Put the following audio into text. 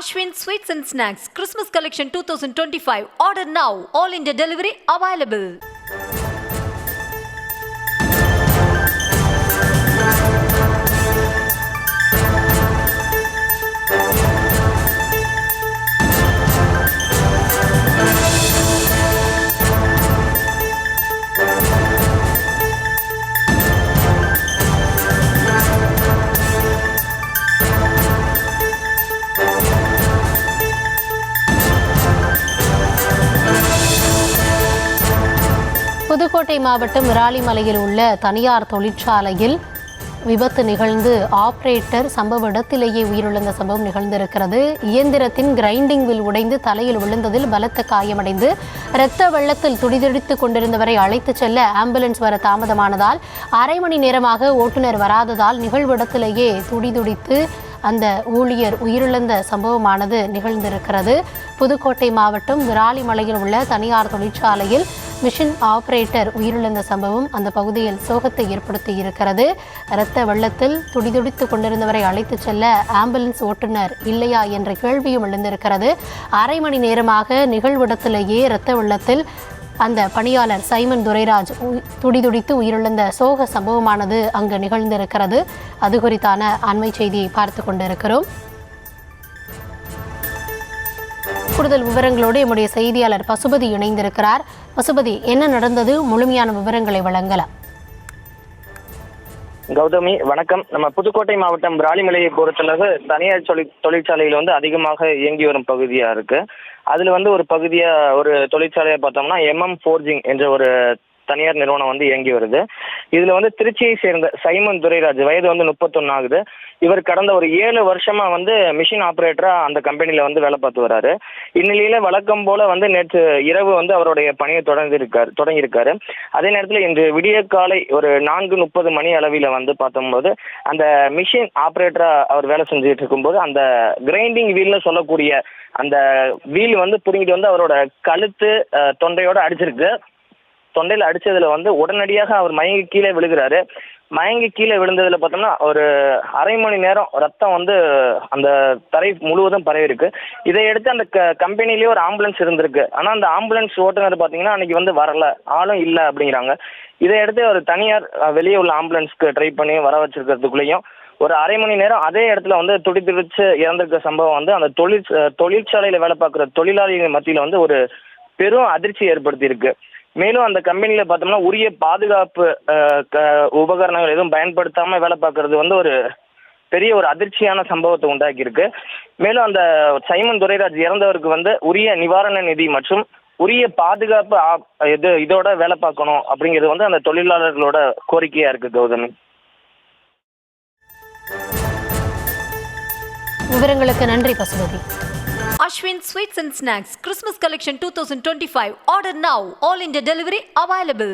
Ashwin Sweets and Snacks Christmas Collection 2025. Order now. All India delivery available. Pudukkottai மாவட்டம் விராலிமலையில் உள்ள தனியார் தொழிற்சாலையில் விபத்து நிகழ்ந்து ஆபரேட்டர் சம்பவ இடத்திலேயே உயிரிழந்த சம்பவம் நிகழ்ந்திருக்கிறது. இயந்திரத்தின் கிரைண்டிங் வில் உடைந்து தலையில் விழுந்ததில் பலத்த காயமடைந்து இரத்த வெள்ளத்தில் துடிதுடித்துக் கொண்டிருந்தவரை அழைத்துச் செல்ல ஆம்புலன்ஸ் வர தாமதமானதால் அரை மணி நேரமாக ஓட்டுநர் வராததால் நிகழ்விடத்திலேயே துடிதுடித்து அந்த ஊழியர் உயிரிழந்த சம்பவமானது நிகழ்ந்திருக்கிறது. புதுக்கோட்டை மாவட்டம் விராலிமலையில் உள்ள தனியார் தொழிற்சாலையில் மிஷின் ஆபரேட்டர் உயிரிழந்த சம்பவம் அந்த பகுதியில் சோகத்தை ஏற்படுத்தி இருக்கிறது. இரத்த வெள்ளத்தில் துடிதுடித்துக் கொண்டிருந்தவரை அழைத்துச் செல்ல ஆம்புலன்ஸ் ஓட்டுநர் இல்லையா என்ற கேள்வியும் எழுந்திருக்கிறது. அரை மணி நேரமாக நிகழ்விடத்திலேயே இரத்த வெள்ளத்தில் அந்த பணியாளர் சைமன் துரைராஜ் துடிதுடித்து உயிரிழந்த சோக சம்பவமானது அங்கு நிகழ்ந்திருக்கிறது. அது குறித்தான அண்மை செய்தியை பார்த்து கொண்டிருக்கிறோம். கூடுதல் விவரங்களோடு நம்முடைய செய்தியாளர் பசுபதி இணைந்திருக்கிறார். பசுபதி, என்ன நடந்தது? முழுமையான விவரங்களை வழங்கலாம். கௌதமி, வணக்கம். நம்ம புதுக்கோட்டை மாவட்டம் விராலிமலையை பொறுத்தளவு தனியார் தொழிற்சாலையில் அதிகமாக இயங்கி வரும் பகுதியா இருக்கு. அதுல ஒரு பகுதியா ஒரு தொழிற்சாலையை பார்த்தோம்னா ஃபோர்ஜிங் என்ற ஒரு தனியார் நிறுவனம் இயங்கி வருது. இதுல திருச்சியை சேர்ந்த சைமன் துரைராஜ் வயது 31 ஆகுது. இவர் கடந்த ஒரு 7 வருஷமா மிஷின் ஆபரேட்டரா அந்த கம்பெனில வேலை பார்த்து வர்றாரு. இந்நிலையில வழக்கம் போல நேற்று இரவு அவருடைய பணியை தொடங்கியிருக்காரு. அதே நேரத்தில் இன்று விடிய காலை ஒரு 4:30 மணி அளவில் பார்த்தோம்போது அந்த மிஷின் ஆபரேட்டரா அவர் வேலை செஞ்சுட்டு இருக்கும்போது அந்த கிரைண்டிங் வீல்னு சொல்லக்கூடிய அந்த வீல் புடுங்கிட்டு அவரோட கழுத்து தொண்டையோட அடிச்சிருக்கு. தொண்டையில் அடிச்சதுல உடனடியாக அவர் மயங்கி கீழே விழுகிறாரு. மயங்கி கீழே விழுந்ததுல பார்த்தோம்னா ஒரு அரை மணி நேரம் ரத்தம் அந்த தரை முழுவதும் பரவி இருக்கு. இதையடுத்து அந்த கம்பெனிலேயே ஒரு ஆம்புலன்ஸ் இருந்திருக்கு. ஆனால் அந்த ஆம்புலன்ஸ் ஓட்டுநர் பார்த்தீங்கன்னா அன்னைக்கு வரல, ஆளும் இல்லை அப்படிங்கிறாங்க. இதையடுத்து ஒரு தனியார் வெளியே உள்ள ஆம்புலன்ஸ்க்கு ட்ரை பண்ணி வர வச்சிருக்கிறதுக்குள்ளேயும் ஒரு அரை மணி நேரம் அதே இடத்துல துடிதுடிச்சு இறந்திருக்க சம்பவம் அந்த தொழிற்சாலையில் வேலை பார்க்குற தொழிலாளிகள் மத்தியில் ஒரு பெரும் அதிர்ச்சி ஏற்படுத்தி இருக்கு. மேலும் அந்த கம்பெனியில் பார்த்தோம்னா உரிய பாதுகாப்பு உபகரணங்கள் எதுவும் பயன்படுத்தாமல் வேலை பார்க்கறது ஒரு பெரிய ஒரு அதிர்ச்சியான சம்பவத்தை உண்டாக்கியிருக்கு. மேலும் அந்த சைமன் துரைராஜ் இறந்தவருக்கு உரிய நிவாரண நிதி மற்றும் உரிய பாதுகாப்பு இதோட வேலை பார்க்கணும் அப்படிங்கிறது அந்த தொழிலாளர்களோட கோரிக்கையா இருக்கு. கௌதமி, விவரங்களுக்கு நன்றி Pasupathi. Ashwin Sweets and Snacks Christmas Collection 2025. Order now. All India delivery available.